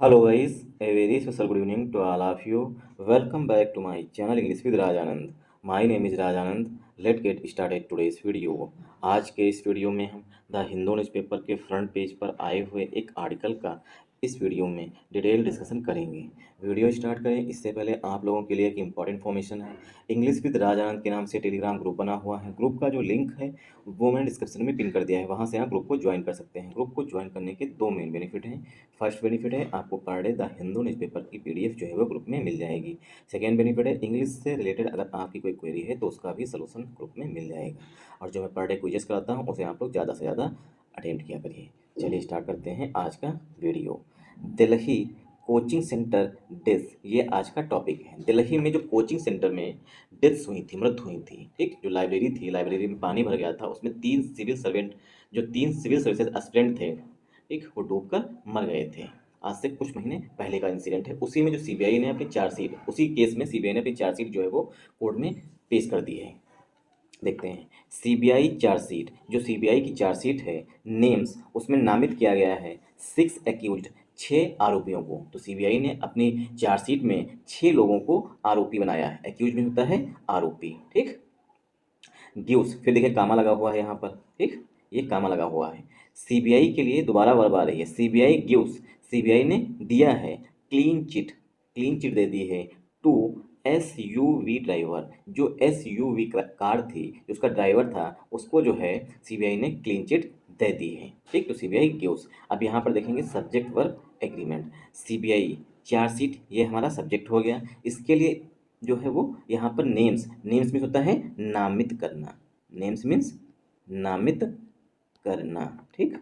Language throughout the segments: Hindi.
Hello guys, a very special good evening to all of you. Welcome back to my channel English with Rajanand. My name is Rajanand. Let's get started today's video. आज के इस वीडियो में हम द हिंदू न्यूज़पेपर के फ्रंट पेज पर आए हुए एक आर्टिकल का इस वीडियो में डिटेल डिस्कशन करेंगे। वीडियो स्टार्ट करें इससे पहले आप लोगों के लिए एक इम्पॉर्टेंट इन्फॉर्मेशन है। इंग्लिश विद राजानंद के नाम से टेलीग्राम ग्रुप बना हुआ है। ग्रुप का जो लिंक है वो मैंने डिस्क्रिप्शन में पिन कर दिया है, वहाँ से आप ग्रुप को ज्वाइन कर सकते हैं। ग्रुप को ज्वाइन करने के दो मेन बेनिफिट हैं। फर्स्ट बेनिफिट है आपको per day the Hindu newspaper की पीडीएफ जो है वो ग्रुप में मिल जाएगी। सेकेंड बेनिफिट है इंग्लिश से रिलेटेड अगर आपकी कोई क्वेरी है तो उसका भी सलूशन ग्रुप में मिल जाएगा। और जो मैं पर डे क्विजेस कराता हूँ उसे आप लोग ज़्यादा से ज़्यादा अटेम्प्ट किया करिए। चलिए स्टार्ट करते हैं आज का video. Delhi coaching centre death, ये आज का टॉपिक है। दिल्ली में जो कोचिंग सेंटर में डेथ्स हुई थी, मृत्यु हुई थी, ठीक, जो लाइब्रेरी थी, लाइब्रेरी में पानी भर गया था, उसमें तीन सिविल सर्विसेज एस्पिरेंट थे, ठीक, वो डूबकर मर गए थे। आज से कुछ महीने पहले का इंसिडेंट है। उसी में जो सीबीआई ने अपनी चार्जशीट, उसी केस में सीबीआई ने अपनी चार्जशीट जो है वो कोर्ट में पेश कर दी है। देखते हैं सीबीआई चार्जशीट। जो सीबीआई की चार्जशीट है, नेम्स उसमें नामित किया गया है 6 एक्यूज्ड, 6 आरोपियों को। तो सीबीआई ने अपनी चार्जशीट में 6 लोगों को आरोपी बनाया है। एक्यूज में होता है आरोपी, ठीक। ड्यूस, फिर देखिए कामा लगा हुआ है यहाँ पर, ठीक, ये कामा लगा हुआ है। सीबीआई के लिए दोबारा वर्ब आ रही है, सीबीआई गिव्स, सीबीआई ने दिया है क्लीन चिट, क्लीन चिट दे दी है टू एसयूवी ड्राइवर। जो एसयूवी कार थी, जो उसका ड्राइवर था, उसको जो है सीबीआई ने क्लीन चिट दे दी है, ठीक। तो सीबीआई गिव्स। अब यहाँ पर देखेंगे subject verb agreement. CBI chargesheet ये हमारा सब्जेक्ट हो गया। इसके लिए जो है वो यहाँ पर नेम्स, नेम्स मीन्स होता है नामित करना, नेम्स मीन्स नामित करना, ठीक,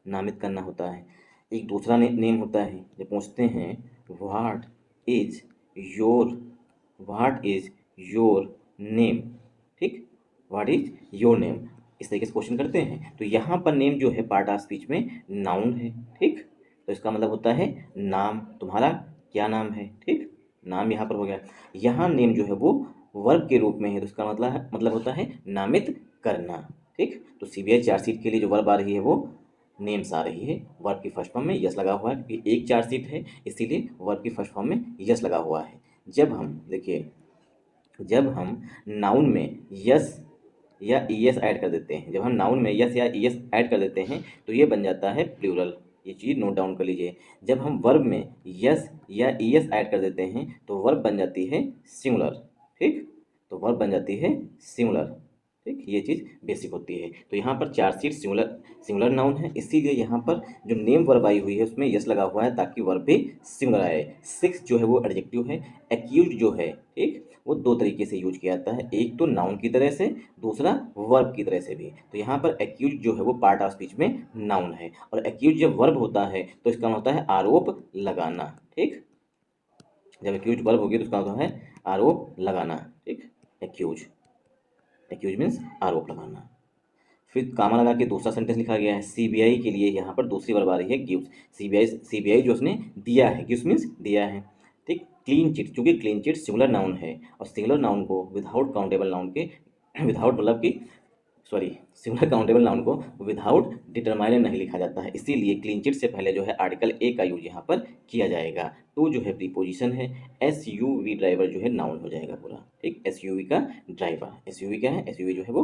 नामित करना होता है। एक दूसरा नेम होता है, जब पूछते हैं what is your, what is your name, ठीक, व्हाट इज योर नेम, इस तरीके से क्वेश्चन करते हैं। तो यहाँ पर नेम जो है पार्ट ऑफ स्पीच में नाउन है, ठीक। तो इसका मतलब होता है नाम, तुम्हारा क्या नाम है, ठीक, नाम यहाँ पर हो गया। यहाँ नेम जो है वो वर्ब के रूप में है, तो इसका मतलब होता है नामित करना, ठीक। तो सीबीआई चार्जशीट के लिए जो वर्ब आ रही है वो नेम्स आ रही है। वर्ब की फर्स्ट फॉर्म में यस लगा हुआ है, क्योंकि एक चार्जशीट है इसीलिए वर्ब की फर्स्ट फॉर्म में यस लगा हुआ है। जब हम देखिए, जब हम नाउन में यस या ईएस ऐड कर देते हैं, जब हम नाउन में यस या ईएस ऐड कर देते हैं तो ये बन जाता है प्लूरल। ये चीज़ नोट डाउन कर लीजिए। जब हम वर्ब में यस या ईएस ऐड कर देते हैं तो वर्ब बन जाती है सिंगुलर, ठीक। तो वर्ब बन जाती है सिंगुलर, ठीक। ये चीज़ बेसिक होती है। तो यहाँ पर चार्जशीट सिंगुलर, सिंगुलर नाउन है, इसीलिए यहाँ पर जो नेम वर्ब आई हुई है उसमें यस लगा हुआ है ताकि वर्ब भी सिंगुलर आए। 6 जो है वो एडजेक्टिव है। एक्यूज जो है, ठीक, वो दो तरीके से यूज किया जाता है, एक तो नाउन की तरह से, दूसरा वर्ब की तरह से भी। तो यहाँ पर एक्यूज जो है वो पार्ट ऑफ स्पीच में नाउन है, और एक्यूज जब वर्ब होता है तो इसका मतलब होता है आरोप लगाना, ठीक। जब एक्यूज वर्ब होगी तो उसका मतलब है आरोप लगाना, ठीक। एक्यूज, एक्यूज मीन्स आरोप लगाना। फिर कामा लगा के दूसरा सेंटेंस लिखा गया है सीबीआई के लिए। यहाँ पर दूसरी वर्ब आ रही है गिव्स। सीबीआई जो उसने दिया है, गिव्स मीन्स दिया है, ठीक। क्लीन चिट, चूंकि क्लीन चिट सिंगुलर नाउन है और सिंगुलर नाउन को विदाउट काउंटेबल नाउन के विदाउट मतलब कि सॉरी, सिंगुलर काउंटेबल नाउन को विदाउट डिटरमाइनर नहीं लिखा जाता है, इसीलिए क्लीन चिट से पहले जो है आर्टिकल ए का यूज यहाँ पर किया जाएगा। टू जो है प्रीपोजिशन है, एसयूवी ड्राइवर जो है नाउन हो जाएगा पूरा, ठीक। एसयूवी का ड्राइवर, एसयूवी क्या है, एसयूवी जो है वो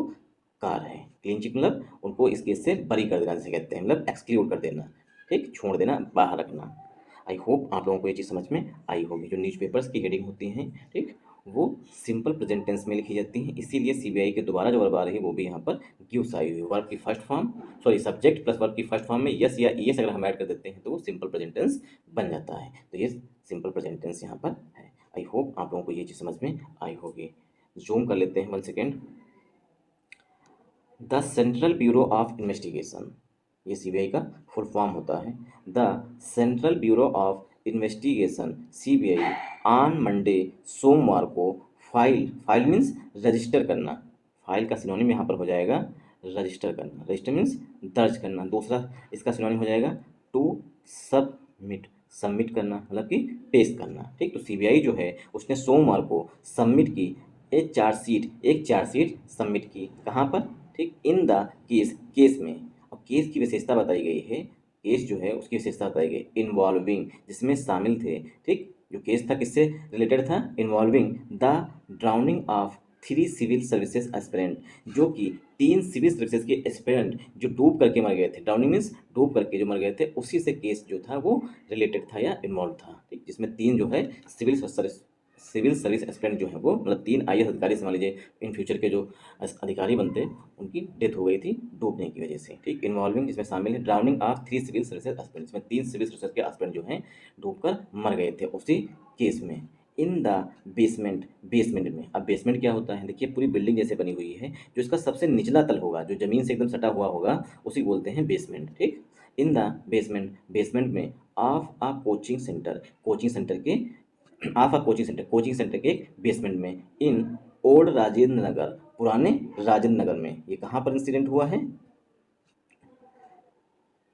कार है। क्लीन चिट मतलब उनको इस केस से बरी कर देना जिसे कहते हैं, मतलब एक्सक्लूड कर देना, ठीक, छोड़ देना, बाहर रखना। आई होप आप लोगों को ये चीज़ समझ में आई होगी। जो न्यूज़पेपर्स की हेडिंग होती हैं, ठीक, वो सिंपल प्रेजेंट टेंस में लिखी जाती हैं, इसीलिए सीबीआई के दोबारा जो वर्ब आ रही है वो भी यहाँ पर गिव्स आई हुई है। वर्ब की first form, sorry subject plus verb की फर्स्ट फॉर्म में यस या ईएस अगर हम ऐड कर देते हैं तो वो सिंपल प्रेजेंट टेंस बन जाता है। तो ये सिंपल प्रेजेंट टेंस यहाँ पर है। आई होप आप लोगों को ये चीज़ समझ में आई होगी। जूम कर लेते हैं 1 second. The central bureau of investigation, ये सीबीआई का फुल फॉर्म होता है। The central bureau of investigation CBI on Monday, सोमवार को फाइल, फाइल मीन्स रजिस्टर करना, फाइल का सिनोनिम यहाँ पर हो जाएगा रजिस्टर करना, रजिस्टर मीन्स दर्ज करना। दूसरा इसका सिनोनिम हो जाएगा टू सबमिट, सबमिट करना मतलब कि पेश करना, ठीक। तो सीबीआई जो है उसने सोमवार को सबमिट की एक चार्जशीट सबमिट की, कहाँ पर, ठीक, इन द केस, केस में। और केस की विशेषता बताई गई है केस जो है उसकी विशेषता बताई गई, इन्वॉल्विंग जिसमें शामिल थे, ठीक, जो केस था किससे रिलेटेड था, involving the drowning of 3 civil services aspirant, जो कि 3 सिविल सर्विसेज के एस्पिरेंट जो डूब करके मर गए थे, ड्राउनिंग मीन्स डूब करके जो मर गए थे, उसी से केस जो था वो रिलेटेड था या इन्वॉल्व था, ठीक, जिसमें 3 जो है सिविल सर्विस एस्पिरेंट जो है वो मतलब 3 IAS अधिकारी, समझ लीजिए इन फ्यूचर के जो अधिकारी बनते उनकी डेथ हो गई थी डूबने की वजह से, ठीक, इन्वॉल्विंग जिसमें शामिल है drowning of 3 civil services aspirant, जिसमें 3 सिविल सर्विसेज के एस्पिरेंट जो हैं डूबकर मर गए थे उसी केस में। इन द बेसमेंट, बेसमेंट में, अब बेसमेंट क्या होता है, देखिए पूरी बिल्डिंग जैसे बनी हुई है, जो इसका सबसे निचला तल होगा, जो जमीन से एकदम सटा हुआ होगा, उसी बोलते हैं बेसमेंट, ठीक। इन द बेसमेंट, बेसमेंट में of a coaching centre, coaching centre के ऑफ अ कोचिंग सेंटर के बेसमेंट में, इन ओल्ड राजेंद्र नगर, पुराने राजेंद्र नगर में, ये कहाँ पर इंसिडेंट हुआ है,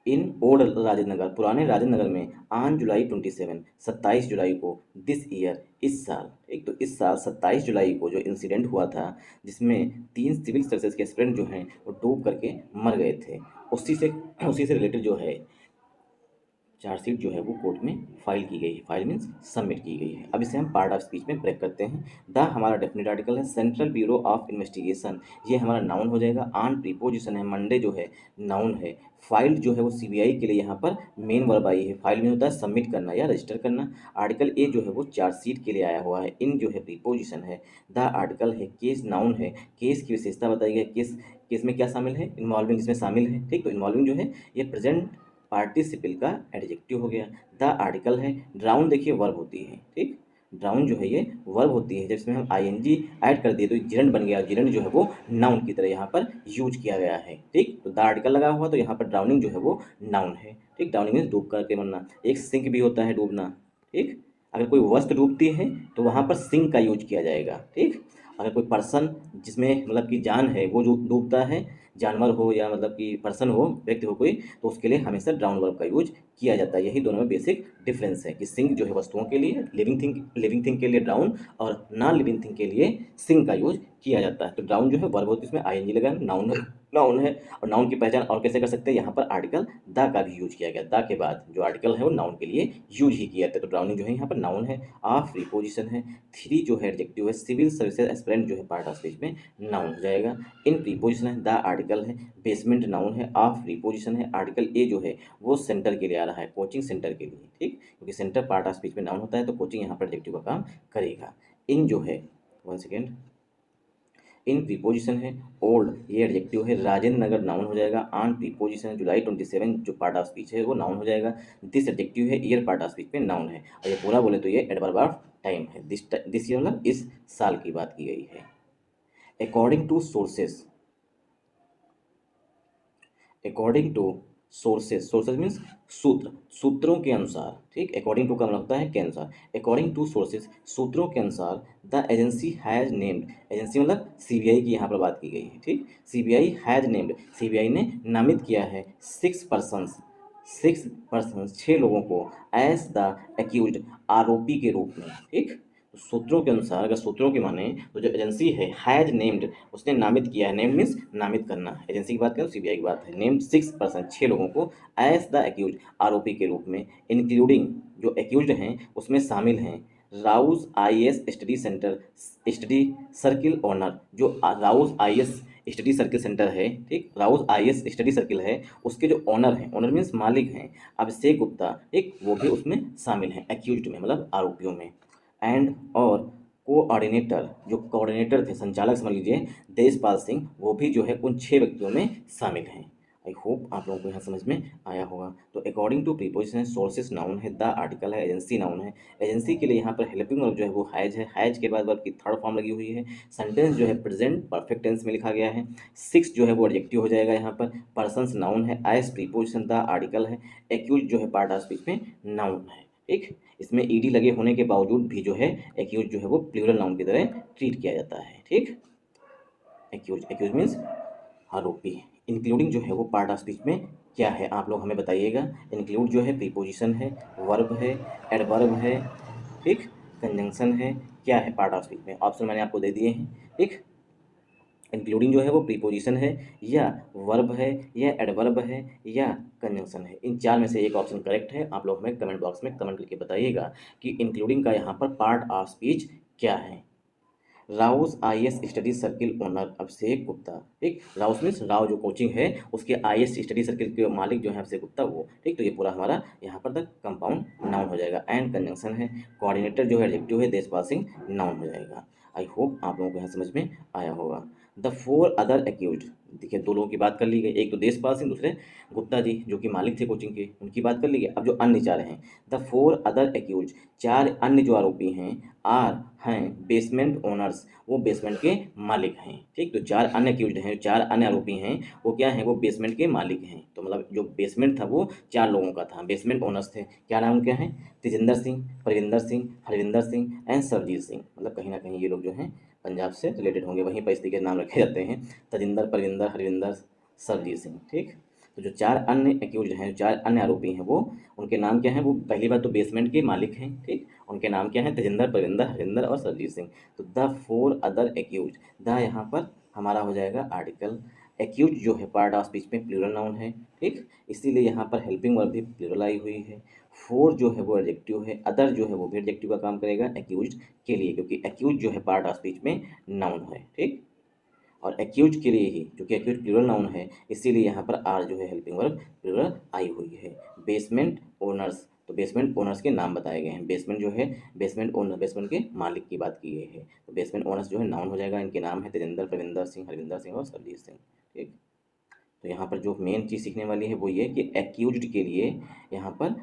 इन ओल्ड राजेंद्र नगर, पुराने राजेंद्र नगर में, ऑन जुलाई 27, 27 जुलाई को, दिस ईयर, इस साल, एक तो इस साल 27 जुलाई को जो इंसिडेंट हुआ था, जिसमें 3 सिविल सर्विसेज के एस्पिरेंट जो हैं वो डूब करके मर गए थे, उसी से रिलेटेड जो है चार्जशीट जो है वो कोर्ट में फाइल की गई है, फाइल मीन्स सबमिट की गई है। अब इसे हम पार्ट ऑफ स्पीच में ब्रेक करते हैं। द हमारा डेफिनेट आर्टिकल है, सेंट्रल ब्यूरो ऑफ इन्वेस्टिगेशन, ये हमारा नाउन हो जाएगा। ऑन प्रीपोजिशन है, मंडे जो है नाउन है। फाइल जो है वो सीबीआई के लिए यहाँ पर मेन वर्ब आई है। फाइल में होता है सबमिट करना या रजिस्टर करना। आर्टिकल ए जो है वो चार्जशीट के लिए आया हुआ है। इन जो है प्रीपोजिशन है। द आर्टिकल है, केस नाउन है, केस की विशेषता बताई गई, केस में क्या शामिल है, इन्वॉल्विंग इसमें शामिल है, ठीक। तो इन्वॉल्विंग जो है ये प्रेजेंट पार्टिसिपल का एडजेक्टिव हो गया। द आर्टिकल है, ड्राउन देखिए वर्ब होती है, ठीक, ड्राउन जो है ये वर्ब होती है, जब इसमें हम आईएनजी ऐड कर दिए तो जिरंड बन गया, जिरंड जो है वो नाउन की तरह यहाँ पर यूज किया गया है, ठीक। तो द आर्टिकल लगा हुआ तो यहाँ पर ड्राउनिंग जो है वो नाउन है, ठीक। ड्राउनिंग में डूब करके मरना। एक सिंक भी होता है डूबना, ठीक। अगर कोई वस्तु डूबती है तो वहाँ पर सिंक का यूज किया जाएगा, ठीक। अगर कोई पर्सन जिसमें मतलब कि जान है वो जो डूबता है, जानवर हो या मतलब कि पर्सन हो, व्यक्ति हो कोई, तो उसके लिए हमेशा ड्राउन वर्ब का यूज किया जाता है। यही दोनों में बेसिक डिफरेंस है कि सिंक जो है वस्तुओं के लिए, लिविंग थिंग के लिए ड्राउन, और नॉन लिविंग थिंग के लिए सिंक का यूज किया जाता है। तो ड्राउन जो है वर्ब होती है, इसमें आईएनजी लगा, नाउन है। और नाउन की पहचान और कैसे कर सकते हैं, यहाँ पर आर्टिकल द का भी यूज किया गया। द के बाद जो आर्टिकल है वो नाउन के लिए यूज ही किया जाता है। तो ड्राउनिंग जो है यहाँ पर नाउन है। ऑफ प्रीपोजिशन है। 3 जो है एडजेक्टिव है। सिविल सर्विसेज एस्पिरेंट जो है पार्ट ऑफ स्पीच में नाउन हो जाएगा। इन प्रीपोजिशन है, द आर्टिकल है, बेसमेंट नाउन है, ऑफ प्रीपोजिशन है। आर्टिकल ए जो है वो सेंटर के लिए आ रहा है, कोचिंग सेंटर के लिए, ठीक, क्योंकि सेंटर पार्ट ऑफ स्पीच में नाउन होता है तो कोचिंग यहाँ पर एडजेक्टिव का काम करेगा। इन जो है, वन सेकेंड, इन प्रीपोजिशन है, ओल्ड ये एडजेक्टिव है, राजेंद्र नगर नाउन हो जाएगा। ऑन प्रीपोजिशन है, जुलाई 27 जो पार्ट ऑफ स्पीच है वो नाउन हो जाएगा। दिस एडजेक्टिव है, ईयर पार्ट ऑफ स्पीच में नाउन है। और ये पूरा बोले तो ये एडवर्ब ऑफ टाइम है। दिस ईयर मतलब इस साल की बात की गई है। According to sources, according to sources, sources means सूत्र, सूत्रों के अनुसार, ठीक। अकॉर्डिंग टू का मतलब होता है के अनुसार। अकॉर्डिंग टू सोर्सेज, सूत्रों के अनुसार, the agency has named, agency मतलब सीबीआई की यहाँ पर बात की गई है, ठीक। सीबीआई हैज नेम्ड, सीबीआई ने नामित किया है 6 पर्सन्स 6 लोगों को एज द एक्यूज्ड, आरोपी के रूप में, ठीक। तो सूत्रों के अनुसार, अगर सूत्रों की माने तो जो एजेंसी है हैज नेम्ड, उसने नामित किया है, नेम्ड मीन्स नामित करना। एजेंसी की बात करें तो सीबीआई की बात है। नेम्ड 6 पर्सन 6 लोगों को एज द एक्यूज आरोपी के रूप में, इंक्लूडिंग जो एक्यूज्ड हैं उसमें शामिल हैं Rau's IAS study centre, study circle owner, जो Rau's IAS study circle centre है, ठीक, राउज आईएएस स्टडी सर्किल है, उसके जो ओनर हैं, ओनर मीन्स मालिक हैं, अभिषेक गुप्ता, ठीक, वो भी उसमें शामिल हैं एक्यूज्ड में मतलब आरोपियों में। एंड और कोऑर्डिनेटर, जो कोऑर्डिनेटर थे, संचालक समझ लीजिए, देशपाल सिंह, वो भी जो है उन 6 व्यक्तियों में शामिल हैं। आई होप आप लोगों को यहाँ समझ में आया होगा। तो अकॉर्डिंग टू प्रीपोजिशन है, सोर्सेस नाउन है, द आर्टिकल है, एजेंसी नाउन है। एजेंसी के लिए यहाँ पर हेल्पिंग वर्ब जो है वो हैज है, हैज के बाद वर्ब की थर्ड फॉर्म लगी हुई है। सेंटेंस जो है प्रेजेंट परफेक्ट टेंस में लिखा गया है। 6 जो है वो एडजेक्टिव हो जाएगा यहाँ पर। पर्सन्स नाउन है, एज प्रीपोजिशन, द आर्टिकल है, एक्यूज जो है पार्ट ऑफ स्पीच में नाउन है, ठीक। इसमें ईडी लगे होने के बावजूद भी जो है एक्यूज जो है वो प्लूरल नाउन की तरह ट्रीट किया जाता है, ठीक। एक्यूज मीन्स आरोपी। इंक्लूडिंग जो है वो पार्ट ऑफ स्पीच में क्या है आप लोग हमें बताइएगा। इंक्लूड जो है प्रीपोजिशन है, वर्ब है, एडवर्ब है, ठीक, कंजंक्शन है, क्या है पार्ट ऑफ स्पीच में, ऑप्शन मैंने आपको दे दिए हैं, ठीक। इंक्लूडिंग जो है वो प्रीपोजिशन है या वर्ब है या एडवर्ब है या कंजंक्शन है। इन चार में से एक ऑप्शन करेक्ट है। आप लोग हमें कमेंट बॉक्स में कमेंट करके बताइएगा कि इंक्लूडिंग का यहाँ पर पार्ट ऑफ स्पीच क्या है। Rau's IAS study circle owner Abhishek Gupta, ठीक। राउस मीन्स राव जो कोचिंग है उसके आईएएस स्टडी सर्किल के मालिक जो है अभिषेक गुप्ता वो, ठीक। तो ये पूरा हमारा यहाँ पर तक कंपाउंड नाउन हो जाएगा। एंड कंजंक्शन है, कोऑर्डिनेटर जो है एडजेक्टिव है, देशपाल सिंह नाउन हो जाएगा। आई होप आप लोगों को यहाँ समझ में आया होगा। द फोर अदर एक्यूज, देखिए दो लोगों की बात कर ली गई, एक तो देशपाल सिंह, दूसरे गुप्ता जी जो कि मालिक थे कोचिंग के, उनकी बात कर ली गई। अब जो अन्य चार हैं, द फोर अदर एक्यूज, चार अन्य जो आरोपी हैं, आर हैं बेसमेंट ओनर्स, वो बेसमेंट के मालिक हैं, ठीक। तो चार अन्य एक्यूज्ड हैं, चार अन्य आरोपी हैं, वो क्या हैं, वो बेसमेंट के मालिक हैं। तो मतलब जो बेसमेंट था वो चार लोगों का था, बेसमेंट ओनर्स थे। क्या नाम क्या है, तेजिंदर सिंह, परविंदर सिंह, हरविंदर सिंह एंड सरजीत सिंह। मतलब कहीं ना कहीं ये लोग जो हैं पंजाब से रिलेटेड होंगे, वहीं पर इस तरीके के नाम रखे जाते हैं, तजिंदर, परविंदर, हरविंदर, सरजीत सिंह, ठीक। तो जो चार अन्य एक्यूज हैं, जो चार अन्य आरोपी हैं, वो उनके नाम क्या हैं, वो पहली बात तो बेसमेंट के मालिक हैं, ठीक। उनके नाम क्या हैं, तेजिंदर, परविंदर, हरिंदर और सरजीत सिंह। तो the four other accused, the यहाँ पर हमारा हो जाएगा आर्टिकल। एक्यूज जो है पार्ट ऑफ स्पीच में प्लूरल नाउन है, ठीक। इसीलिए यहाँ पर हेल्पिंग वर्ब भी प्लूरल आई हुई है। फोर जो है वो एडजेक्टिव है, अदर जो है वो भी एडजेक्टिव का काम करेगा एक्यूज के लिए, क्योंकि एक्यूज जो है पार्ट ऑफ स्पीच में नाउन है, ठीक। और एक्यूज के लिए ही, क्योंकि एक्यूज प्लूरल नाउन है, इसीलिए यहाँ पर आर जो है हेल्पिंग वर्ब प्लूरल आई हुई है। बेसमेंट ओनर्स, तो बेसमेंट ओनर्स के नाम बताए गए हैं। बेसमेंट जो है, बेसमेंट ओनर, बेसमेंट के मालिक की बात की गई है। तो बेसमेंट ओनर्स जो है नाउन हो जाएगा। इनके नाम है तेजिंदर, परविंदर सिंह, हरविंदर सिंह और सरजीत सिंह, ठीक। तो यहाँ पर जो मेन चीज़ सीखने वाली है वो ये कि एक्यूज्ड के लिए यहाँ पर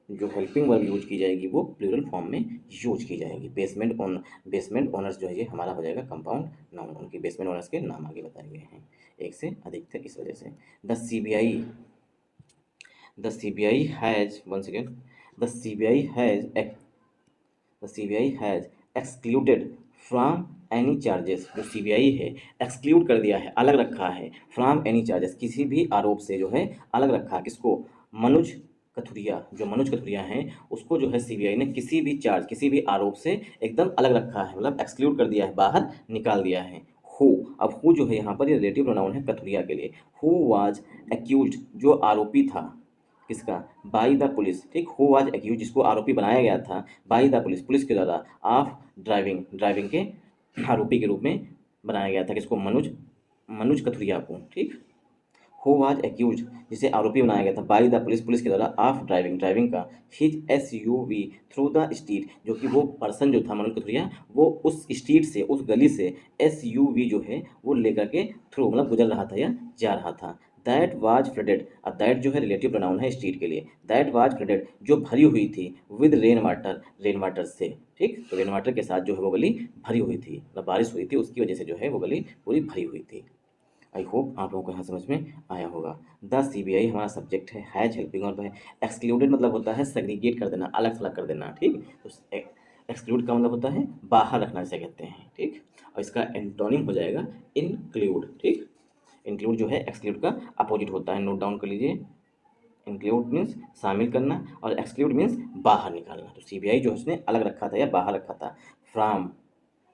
जो हेल्पिंग वर्ब यूज की जाएगी वो प्लूरल फॉर्म में यूज की जाएगी। बेसमेंट ओनर्स जो है ये हमारा हो जाएगा कंपाउंड नाउन। उनके बेसमेंट ओनर्स के नाम आगे बताए गए हैं, एक से अधिक थे इस वजह से। The CBI, the CBI has, one second, the CBI has the CBI has excluded from any charges, जो सीबीआई है एक्सक्लूड कर दिया है, अलग रखा है, फ्रॉम एनी चार्जेस, किसी भी आरोप से जो है अलग रखा। किसको, मनोज कथुरिया, जो मनोज कथुरिया हैं उसको जो है सीबीआई ने किसी भी चार्ज, किसी भी आरोप से एकदम अलग रखा है, मतलब एक्सक्लूड कर दिया है, बाहर निकाल दिया है। हु, अब हु जो है यहाँ पर ये रिलेटिव प्रोनाउन है कथुरिया के लिए। हु वाज एक्यूज्ड, जो आरोपी था, किसका, बाई द पुलिस, ठीक। हु वाज एक्यूज, जिसको आरोपी बनाया गया था, बाई द पुलिस, पुलिस के द्वारा, ऑफ ड्राइविंग, ड्राइविंग के आरोपी के रूप में बनाया गया था, किसको, मनोज, मनोज कथुरिया को, ठीक। हु वाज एक्यूज, जिसे आरोपी बनाया गया था, बाई द पुलिस, पुलिस के द्वारा, ऑफ ड्राइविंग, ड्राइविंग का, his SUV through the street, जो कि वो पर्सन जो था मनोज कथुरिया, वो उस स्ट्रीट से, उस गली से SUV जो है वो लेकर के थ्रू, मतलब गुजर रहा था या जा रहा था। दैट वाज फ्लडेड, अब दैट जो है रिलेटिव प्रोनाउन है स्ट्रीट के लिए। दैट वाज फ्लडेड, जो भरी हुई थी, with rain water, rain water से, ठीक। तो रेन वाटर के साथ जो है वो गली भरी हुई थी, मतलब बारिश हुई थी उसकी वजह से जो है वो गली पूरी भरी हुई थी। आई होप आप लोगों को यहाँ समझ में आया होगा। द सीबीआई हमारा सब्जेक्ट है, हैज हेल्पिंग वर्ब है। एक्सक्लूडेड मतलब होता है सेग्रीगेट कर देना, अलग थलग कर देना, ठीक। तो एक्सक्लूड का मतलब होता है बाहर रखना जिसे कहते हैं, ठीक। और इसका एंटोनिम हो जाएगा इंक्लूड, ठीक। इंक्लूड जो है एक्सक्लूड का अपोजिट होता है, नोट डाउन कर लीजिए। इंक्लूड मीन्स शामिल करना और एक्सक्लूड मीन्स बाहर निकालना। तो सीबीआई जो है उसने अलग रखा था या बाहर रखा था। फ्रॉम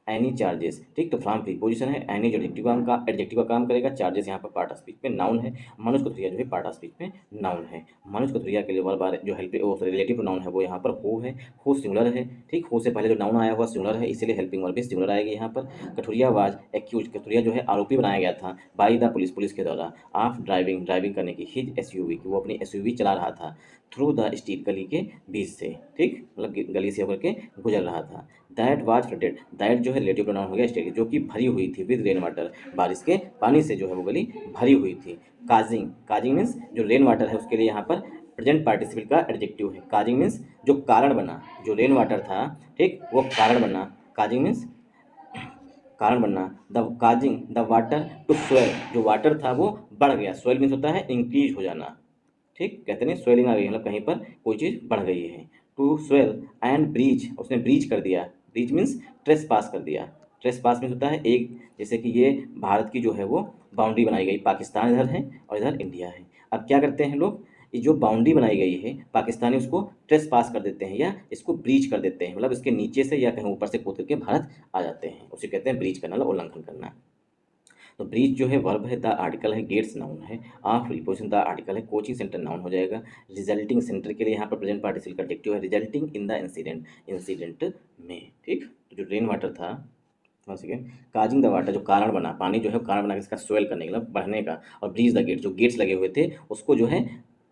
एनी चार्जेस, ठीक। तो फ्रॉम प्रीपोजिशन है, एनी जो एडजेक्टिव का काम करेगा, चार्जेस यहाँ पर पार्ट ऑफ स्पीच में नाउन है। मनोज कथुरिया जो है पार्ट ऑफ स्पीच में नाउन है। मनोज कथुरिया के लिए बार जो हेल्प रिलेटिव नाउन है वो यहाँ पर हु है, हु सिंगुलर है, ठीक। हु से पहले जो नाउन आया हुआ सिंगुलर है, इसीलिए हेल्पिंग वर्ब भी सिंगुलर आएगी यहाँ पर। कथुरिया वाज एक्यूज, कथुरिया जो है आरोपी बनाया गया था, बाई द पुलिस, पुलिस के द्वारा, ऑफ ड्राइविंग, ड्राइविंग करने की, हिज SUV की, वो अपनी SUV चला रहा था, थ्रू द स्ट्रीट, गली के बीच से, ठीक। मतलब गली से होकर के गुजर रहा था। दैट वाज फ्लडेड, दैट जो है रिलेटिव प्रोनाउन हो गया स्टेट, जो कि भरी हुई थी, विद रेन वाटर, बारिश के पानी से जो है वो गली भरी हुई थी। काजिंग, काजिंग मीन्स जो रेन वाटर है उसके लिए यहाँ पर प्रेजेंट पार्टिसिपल का एडजेक्टिव है। काजिंग मीन्स जो कारण बना, जो रेन वाटर था, ठीक, वो कारण बना। काजिंग मीन्स कारण बनना। The causing the water to swell, जो वाटर था वो बढ़ गया। स्वेल मीन्स होता है इंक्रीज हो जाना, ठीक। कहते हैं स्वेलिंग आ गई, मतलब कहीं पर कोई चीज़ बढ़ गई है। टू स्वेल एंड ब्रीच, उसने ब्रीच कर दिया। ब्रीच मीन्स ट्रेस पास कर दिया। ट्रेस पास मीन्स होता है एक, जैसे कि ये भारत की जो है वो बाउंड्री बनाई गई, पाकिस्तान इधर है और इधर इंडिया है। अब क्या करते हैं लोग, ये जो बाउंड्री बनाई गई है पाकिस्तानी, उसको ट्रेस पास कर देते हैं या इसको ब्रीच कर देते हैं, मतलब इसके नीचे से या कहीं ऊपर से कूद करके भारत आ जाते हैं, उसे कहते हैं ब्रीच करना, मतलब उल्लंघन करना। तो ब्रीच जो है वर्ब है, द आर्टिकल है, गेट्स नाउन है, ऑफ प्रीपोजिशन द आर्टिकल है, कोचिंग सेंटर नाउन हो जाएगा, रिजल्टिंग सेंटर के लिए यहाँ पर प्रेजेंट पार्टिसिपल का एडजेक्टिव है, resulting in the incident, incident में। ठीक, तो जो रेन वाटर था, one second, causing the water जो कारण बना, पानी जो है कारण बना इसका स्वेल करने का, बढ़ने का, और ब्रीज द गेट जो गेट्स लगे हुए थे उसको जो है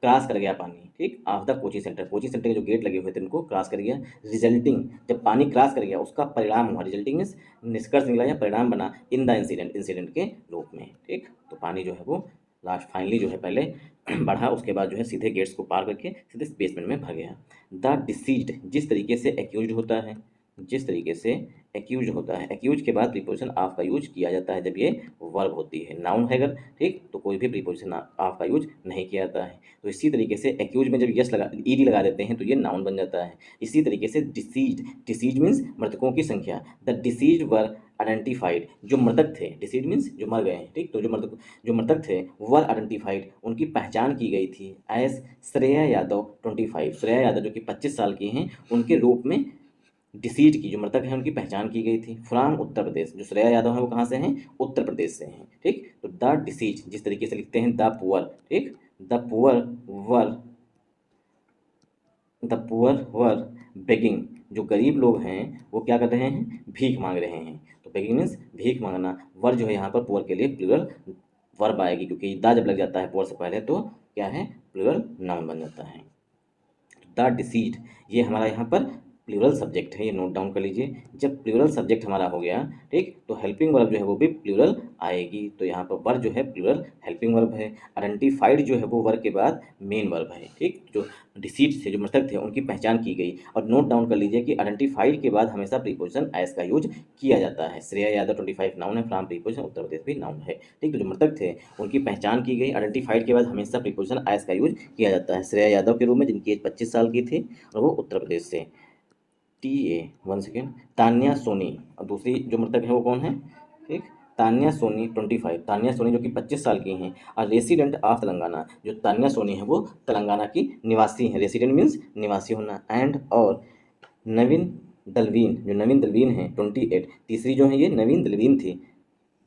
क्रॉस कर गया पानी। ठीक, of the coaching centre, coaching centre के जो गेट लगे हुए थे उनको क्रॉस कर गया, रिजल्टिंग जब पानी क्रॉस कर गया उसका परिणाम हुआ, रिजल्टिंग मीन्स निष्कर्ष निकला या परिणाम बना, इन द इंसिडेंट, इंसिडेंट के रूप में। ठीक, तो पानी जो है वो लास्ट फाइनली जो है पहले बढ़ा, उसके बाद जो है सीधे गेट्स को पार करके सीधे बेसमेंट में भर गया। द डिसीज्ड जिस तरीके से एक्यूज्ड होता है, जिस तरीके से एक्यूज होता है, एक्यूज के बाद प्रीपोजिशन ऑफ का यूज किया जाता है जब ये वर्ब होती है, नाउन है अगर, ठीक, तो कोई भी प्रीपोजिशन ऑफ का यूज नहीं किया जाता है। तो इसी तरीके से एक्यूज में जब यस लगा, ईडी लगा देते हैं तो ये नाउन बन जाता है। इसी तरीके से डिसीज्ड, डिसीज मीन्स मृतकों की संख्या, द डिसीज्ड वर आइडेंटिफाइड जो मृतक थे, डिसीज मीन्स जो मर गए हैं, ठीक, तो जो मृतक थे वर आइडेंटिफाइड उनकी पहचान की गई थी, एज श्रेया यादव 25, श्रेया यादव जो कि 25 साल की हैं उनके रूप में डिसीज की, जो मृतक है उनकी पहचान की गई थी, फ्रॉम उत्तर प्रदेश, जो श्रेया यादव है वो कहाँ से हैं, उत्तर प्रदेश से हैं। ठीक, तो द डिसीज जिस तरीके से लिखते हैं द पुअर, ठीक, the poor were, the poor were begging जो गरीब लोग हैं वो क्या कर रहे हैं, भीख मांग रहे हैं। तो बेगिंग मीन्स भीख मांगना, वर जो है यहाँ पर पुअर के लिए प्लूरल वर्ब आएगी, क्योंकि द जब लग जाता है पुअर से पहले तो क्या है, प्लूरल नाउन बन जाता है। द डिसीज ये हमारा यहाँ पर प्लूरल सब्जेक्ट है, ये नोट डाउन कर लीजिए। जब प्लूरल सब्जेक्ट हमारा हो गया, ठीक, तो हेल्पिंग वर्ब जो है वो भी प्लूरल आएगी। तो यहाँ पर वर्ब जो है प्लूरल हेल्पिंग वर्ब है। आइडेंटिफाइड जो है वो वर्ब के बाद मेन वर्ब है। ठीक, जो डिसीज से जो मृतक थे उनकी पहचान की गई। और नोट डाउन कर लीजिए कि आइडेंटिफाइड के बाद हमेशा प्रीपोजिशन एस का यूज किया जाता है। श्रेया यादव 25 नाउन है, फ्रॉम प्रीपोजिशन उत्तर प्रदेश भी नाउन है। ठीक, तो जो मृतक थे उनकी पहचान की गई, आइडेंटिफाइड के बाद हमेशा प्रीपोजिशन एस का यूज किया जाता है। श्रेया यादव के रूप में जिनकी एज 25 साल की थी और वो उत्तर प्रदेश से। वन सेकेंड, तान्या सोनी, और दूसरी जो मृतक है वो कौन है, ठीक, तान्या सोनी 25, तान्या सोनी जो कि 25 साल की हैं और रेसिडेंट ऑफ तेलंगाना, जो तान्या सोनी है वो तेलंगाना की निवासी हैं। रेसिडेंट मीन्स निवासी होना। एंड और नवीन दलवीन, जो नवीन दलवीन हैं 28, तीसरी जो है ये नवीन दलवीन थी,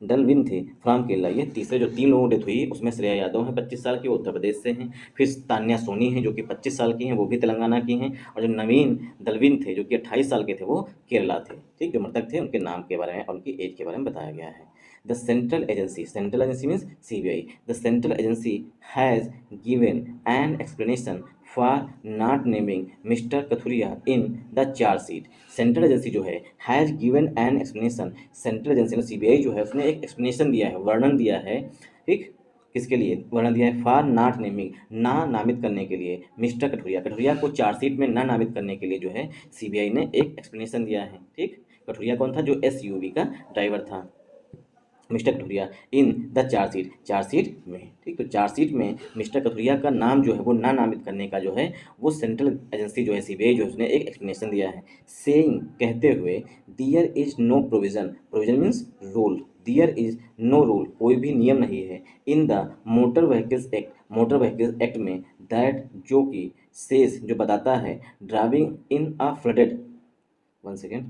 डलविन थे, फ्रॉम केरला। ये तीसरे जो 3 लोगों की डेथ हुई उसमें श्रेया यादव हैं 25 साल की, वो उत्तर प्रदेश से हैं। फिर तान्या सोनी हैं जो कि 25 साल की हैं, वो भी तेलंगाना की हैं। और जो नवीन दलविन थे जो कि 28 साल के थे वो केरला थे। ठीक, जो मृतक थे उनके नाम के बारे में और उनकी एज के बारे में बताया गया है। The central agency, central agency means CBI, the central agency has given an explanation for not naming mister Kathuria in the chargesheet. Central agency जो है has given an explanation, central agency ने CBI जो है उसने एक एक्सप्लेनेशन दिया है, वर्णन दिया है। ठीक, किसके लिए वर्णन दिया है, फॉर नॉट नेमिंग, ना नामित करने के लिए, मिस्टर कठुरिया, कठुरिया को चार्जशीट में ना नामित करने के लिए जो है CBI ने एक एक्सप्लेनेशन दिया है। ठीक, कठुरिया कौन था, जो SUV का ड्राइवर था, mister Kathuria in the chargesheet, chargesheet में। ठीक, तो चार्जशीट में मिस्टर कथुरिया का नाम जो है वो ना नामित करने का जो है वो सेंट्रल एजेंसी जो है CBI जो है उसने एक एक्सप्लेनेशन दिया है। सेइंग कहते हुए, there is no provision, provision means rule, there is no rule कोई भी नियम नहीं है, in the motor vehicles act, motor vehicles act में, दैट जो कि सेज जो बताता है, driving in a flooded, one second,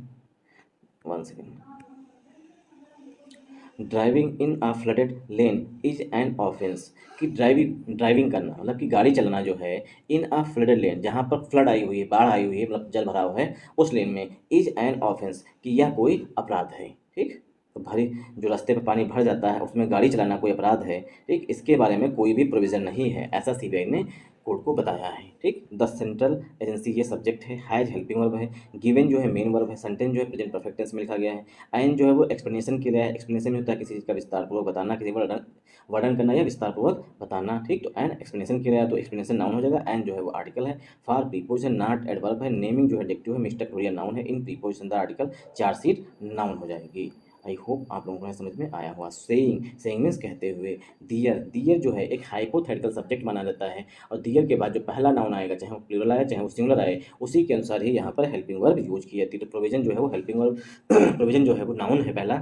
driving in a flooded lane is an offence, कि ड्राइविंग करना मतलब कि गाड़ी चलाना जो है इन अ फ्लडेड लेन, जहाँ पर फ्लड आई हुई है, बाढ़ आई हुई है, मतलब जल भराव है उस लेन में, इज एन ऑफेंस कि यह कोई अपराध है। ठीक, तो भारी जो रास्ते पर पानी भर जाता है उसमें गाड़ी चलाना कोई अपराध है। ठीक, इसके बारे में कोई भी प्रोविज़न नहीं है, ऐसा CBI ने कोर्ट को बताया है। ठीक, द सेंट्रल एजेंसी ये सब्जेक्ट है, हैज हेल्पिंग वर्ब है, गिवन जो है मेन वर्ब है, सेंटेंस जो है प्रेजेंट परफेक्ट टेंस में लिखा गया है, एंड जो है वो एक्सप्लेनेशन के लिए है। एक्सप्लेनेशन होता है किसी चीज़ का विस्तारपूर्वक बताना, किसी वर्णन करना या विस्तारपूर्वक बताना। ठीक, तो एंड एक्सप्लेनेशन के लिए है तो एक्सप्लेनेशन नाउन हो जाएगा, एंड जो है वो आर्टिकल है। फॉर प्रीपोजिशन नॉट एडवर्ब है, नेमिंग जो है एडजेक्टिव है, मिस्टर कथुरिया नाउन है, in preposition the article chargesheet noun हो जाएगी। आई होप आप लोगों को समझ में आया हुआ। सेइंग मीन्स कहते हुए, दियर, दियर जो है एक हाइपोथेटिकल सब्जेक्ट माना जाता है और दियर के बाद जो पहला नाउन आएगा, चाहे वो प्लूरल आए चाहे वो सिंगुलर आए, उसी के अनुसार ही यहाँ पर हेल्पिंग वर्ब यूज की जाती है। तो प्रोविजन जो है वो हेल्पिंग वर्ब प्रोविजन जो है वो नाउन है पहला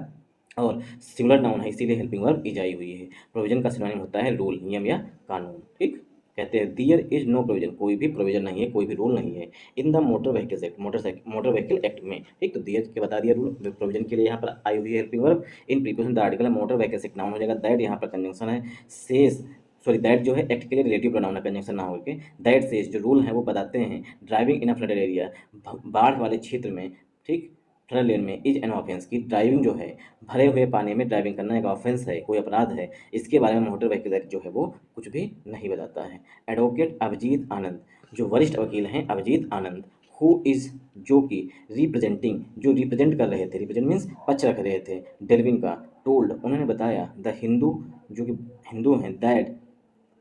और सिंगुलर नाउन है, इसीलिए हेल्पिंग वर्ब ईज आई हुई है। प्रोविजन का सिनोनिम होता है रूल, नियम या कानून। ठीक, कहते हैं दियर इज नो प्रोविजन, कोई भी प्रोविजन नहीं है, कोई भी रूल नहीं है in the motor vehicles act, motor vehicle act में। ठीक, तो दियर के बता दिया रूल, प्रोविजन के लिए यहाँ पर आई हुई है helping verb. In preposition the article है मोटर व्हीकल्स एक्ट, नाउन हो जाएगा। दैट यहाँ पर कंजंक्शन है। सेज, सॉरी दैट जो है एक्ट के लिए रिलेटिव प्रोनाउन है, कंजंक्शन ना होकर। दैट सेज जो रूल है वो बताते हैं driving in a flooded area, बाढ़ वाले क्षेत्र में, ठीक, फ्लड लेन में, इज एन ऑफेंस की ड्राइविंग जो है भरे हुए पानी में ड्राइविंग करना एक ऑफेंस है, कोई अपराध है। इसके बारे में मोटर व्हीकल एक्ट जो है वो कुछ भी नहीं बताता है। एडवोकेट अभिजीत आनंद, जो वरिष्ठ वकील हैं अभिजीत आनंद, हु इज, जो कि रिप्रेजेंटिंग, जो रिप्रेजेंट कर रहे थे, रिप्रेजेंट मीन्स पक्ष रख रहे थे डेल्विन का, टोल्ड उन्होंने बताया, द हिंदू, जो कि हिंदू हैं, दैट,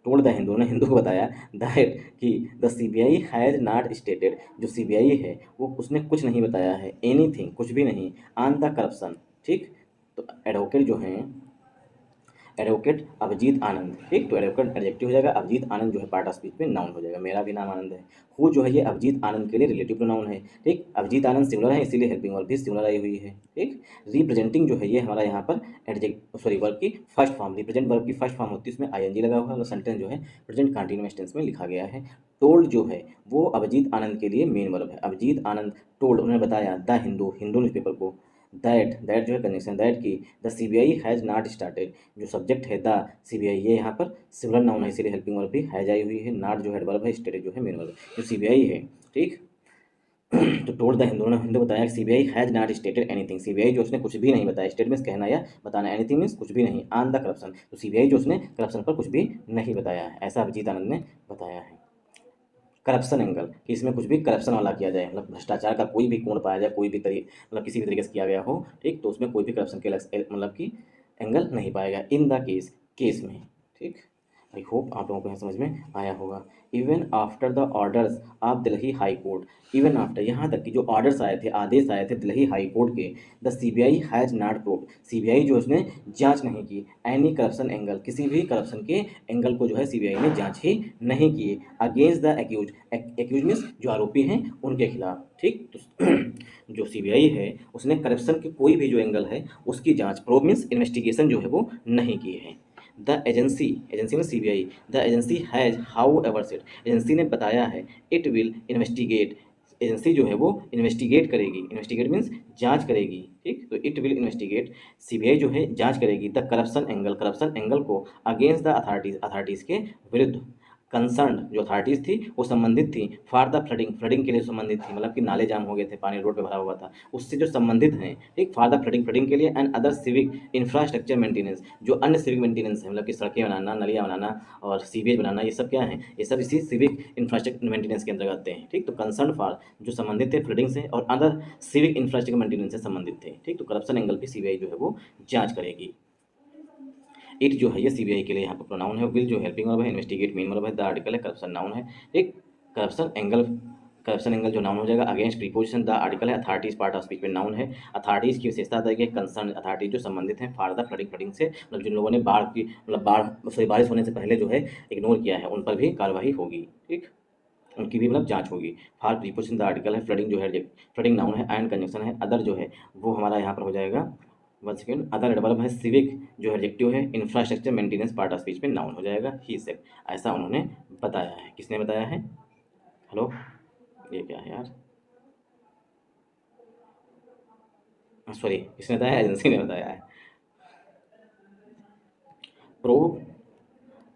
टोल्ड द हिंदू ने हिंदू को बताया, दैट कि the CBI has not stated, जो सीबीआई है वो उसने कुछ नहीं बताया है, एनीथिंग कुछ भी नहीं, ऑन द करप्शन। ठीक, तो एडवोकेट जो हैं, एडवोकेट अभिजीत आनंद, ठीक, तो एडवोकेट एडजेक्टिव हो जाएगा, अभिजीत आनंद जो है पार्ट ऑफ स्पीच में नाउन हो जाएगा। मेरा भी नाम आनंद है। हु जो है ये अभिजीत आनंद के लिए रिलेटिव प्रोनाउन है। ठीक, अभिजीत आनंद सिंगुलर है इसीलिए हेल्पिंग वर्ब भी सिंगुलर आई हुई है। ठीक, रिप्रेजेंटिंग जो है ये हमारा यहाँ पर एडजेक्ट, सॉरी, वर्ब की फर्स्ट फॉर्म, रिप्रेजेंट वर्ब की फर्स्ट फॉर्म होती है, उसमें आईएनजी लगा हुआ है और सेंटेंस जो है प्रेजेंट कंटीन्यूअस टेंस में लिखा गया है। टोल्ड जो है वो अभिजीत आनंद के लिए मेन वर्ब है। अभिजीत आनंद टोल्ड, उन्होंने बताया द हिंदू, हिंदू न्यूज़पेपर को, दैट जो है कंजंक्शन, दैट की the CBI has not started, जो सब्जेक्ट है द सीबीआई, ये यहाँ पर सिंगुलर नाउन है इसीलिए हेल्पिंग वर्ब भी हैज आई हुई है। नॉट जो हेडवर्ब है, स्टार्टेड जो है मेन वर्ब, जो सीबीआई है। ठीक, तो टोल्ड द हिंदू ने हिंदू बताया कि CBI has not stated anything, CBI जो उसने कुछ भी नहीं बताया, स्टेट मीन्स कहना या बताना, एनीथिंग मीन्स कुछ भी नहीं, ऑन द करप्शन, तो सीबीआई जो उसने करप्शन पर कुछ भी नहीं बताया है, ऐसा अभिजीत आनंद ने बताया है। करप्शन एंगल, कि इसमें कुछ भी करप्शन वाला किया जाए, मतलब भ्रष्टाचार का कोई भी कोण पाया जाए, कोई भी मतलब किसी भी तरीके से किया गया हो, ठीक, तो उसमें कोई भी करप्शन के मतलब कि एंगल नहीं पाएगा इन द केस, केस में। ठीक, आई होप आप लोगों को यहाँ समझ में आया होगा। Even after the orders of Delhi high court, even after, यहाँ तक कि जो ऑर्डर्स आए थे, आदेश आए थे दिल्ली हाई कोर्ट के, the CBI has not proved, CBI जो उसने जांच नहीं की, एनी करप्शन एंगल, किसी भी करप्शन के एंगल को जो है सीबीआई ने जांच ही नहीं की, against the accused, accused means जो आरोपी हैं उनके खिलाफ। ठीक, तो जो सीबीआई है उसने करप्शन के कोई भी जो एंगल है उसकी जांच, प्रूव मीन्स इन्वेस्टिगेशन जो है वो नहीं की है। द एजेंसी, एजेंसी में CBI, the agency has how ever said, agency ने बताया है, इट विल इन्वेस्टिगेट, एजेंसी जो है वो इन्वेस्टिगेट करेगी, इन्वेस्टिगेट मीन्स जांच करेगी। ठीक, तो इट विल इन्वेस्टिगेट, सीबीआई जो है जांच करेगी the corruption angle, corruption angle को, अगेंस्ट द अथॉरिटीज, अथॉरिटीज़ के विरुद्ध, कंसर्न जो अथॉरिटीज़ थी वो संबंधित थी, फॉर द फ्लडिंग, फ्लडिंग के लिए संबंधित थी, मतलब कि नाले जाम हो गए थे, पानी रोड पे भरा हुआ था, उससे जो संबंधित हैं। ठीक, फॉर द फ्लडिंग, फ्लडिंग के लिए, and other civic infrastructure maintenance, जो अन्य सिविक मेंटेनेंस है, मतलब कि सड़कें बनाना, नलियाँ बनाना और सीवेज बनाना, ये सब क्या है, ये सब इसी सिविक इंफ्रास्ट्रक्चर मेंटेनेंस के अंतर्गत आते हैं। ठीक, तो कंसर्न फॉर जो संबंधित थे फ्लडिंग से, और अदर सिविक इंफ्रास्ट्रक्चर मेंटेनेंस से संबंधित थे। ठीक, तो करप्शन एंगल की सीबीआई जो है वो जांच करेगी। इट जो है ये सीबीआई के लिए यहाँ पर प्रोनाउन है, विल जो हेल्पिंग वर्ब है, इन्वेस्टिगेट मेन वर्ब है, द आर्टिकल है, करप्शन नाउन है। ठीक, करप्शन एंगल, करप्शन एंगल जो नाउन हो जाएगा, अगेंस्ट प्रीपोजिशन, द आर्टिकल है, अथॉरिटीज पार्ट ऑफ स्पीच में नाउन है। अथॉरिटीज की विशेषता है कि कंसर्न, अथॉरिटीज जो संबंधित हैं, फॉर द फ्लडिंग, फ्लडिंग से, मतलब जिन लोगों ने बाढ़ की, मतलब बाढ़, सॉरी, बारिश होने से पहले जो है इग्नोर किया है, उन पर भी कार्रवाई होगी। ठीक, उनकी भी मतलब जांच होगी। फॉर प्रीपोजिशन द आर्टिकल है, फ्लडिंग जो है फ्लडिंग नाउन है, एंड कंजंक्शन है, अदर जो है वो हमारा यहाँ पर हो जाएगा, वन सेकेंड, अदर एडवर्ब है, सिविक जो एडजेक्टिव है, infrastructure maintenance part of speech में नाउन हो जाएगा, ही सेड, ऐसा उन्होंने बताया है। किसने बताया है? हेलो, ये क्या है यार, सॉरी, किसने बताया? एजेंसी ने बताया है। Pro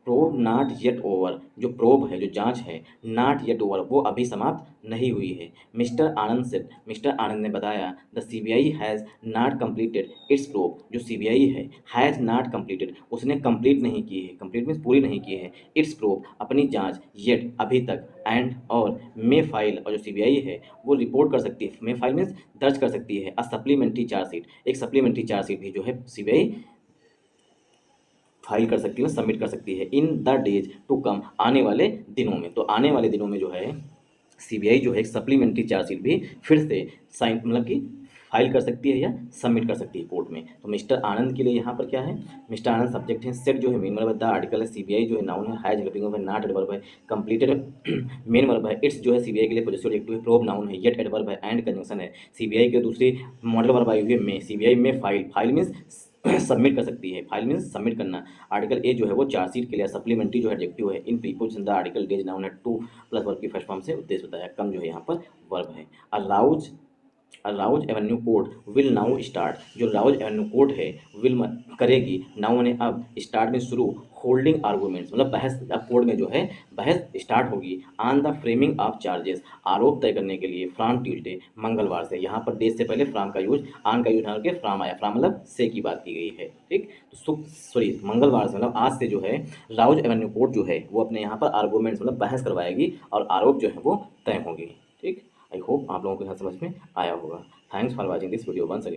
probe not yet over, जो प्रोब है, जो जांच है, नॉट येट ओवर, वो अभी समाप्त नहीं हुई है। मिस्टर आनंद से, मिस्टर आनंद ने बताया, the CBI has not completed it's probe, जो सीबीआई है, हैज़ नॉट कंप्लीटेड, उसने कंप्लीट नहीं की है, कंप्लीट मीन्स पूरी नहीं की है, इट्स प्रोब, अपनी जांच, येट अभी तक, एंड और मे फाइल, और जो सीबीआई है वो रिपोर्ट कर सकती है, मे फाइल मीन्स दर्ज कर सकती है, अ सप्लीमेंट्री चार्जशीट, एक सप्लीमेंट्री चार्जशीट भी जो है सीबीआई फाइल कर सकती है, सबमिट कर सकती है, in the days to come, आने वाले दिनों में। तो आने वाले दिनों में जो है सीबीआई जो है एक सप्लीमेंट्री चार्जशीट भी फिर से साइन, मतलब कि फाइल कर सकती है या सबमिट कर सकती है कोर्ट में। तो मिस्टर आनंद के लिए यहाँ पर क्या है, मिस्टर आनंद सब्जेक्ट है, सेट जो है मेन वर्ब है, द आर्टिकल है, सीबीआई जो है नाउन है, हैज हेल्पिंग वर्ब है, नॉट एडवर्ब है, कंप्लीटेड मेन वर्ब है, इट्स जो है सीबीआई के लिए पॉजिटिव एडजेक्टिव है, प्रोब नाउन है, येट एडवर्ब है, एंड कंजंक्शन है। सीबीआई के दूसरी मॉडल वर्ब आई हुई है मे, सीबीआई में फाइल, फाइल मीन्स सबमिट कर सकती है। फाइल मीन्स सबमिट करना। आर्टिकल ए जो है वो चार्जशीट के लिए सप्लीमेंट्री जो एडजेक्टिव है in preposition the article days noun है टू प्लस वर्ब की फर्स्ट फॉर्म से उद्देश्य बताया। कम जो है यहाँ पर वर्ब है। Allows Rouse Avenue court will now start. जो राउज एवेन्यू कोर्ट है विल करेगी, नाउ ने अब, स्टार्ट में शुरू, होल्डिंग आर्गूमेंट्स मतलब बहस, अब कोर्ट में जो है बहस स्टार्ट होगी। On the framing of charges, आरोप तय करने के लिए, फ्रॉम ट्यूजडे मंगलवार से। यहाँ पर डेज से पहले फ्रॉम का यूज, ऑन का यूज करके फ्रॉम आया, फ्रॉम मतलब से की बात की गई है। ठीक, तो मंगलवार से मतलब आज से जो है राउज एवेन्यू कोर्ट जो है वो अपने यहाँ पर आर्गूमेंट्स मतलब बहस करवाएगी और आरोप जो है वो तय होंगे। ठीक, आई होप आप लोगों को यहाँ समझ में आया होगा। Thanks for watching this video once again.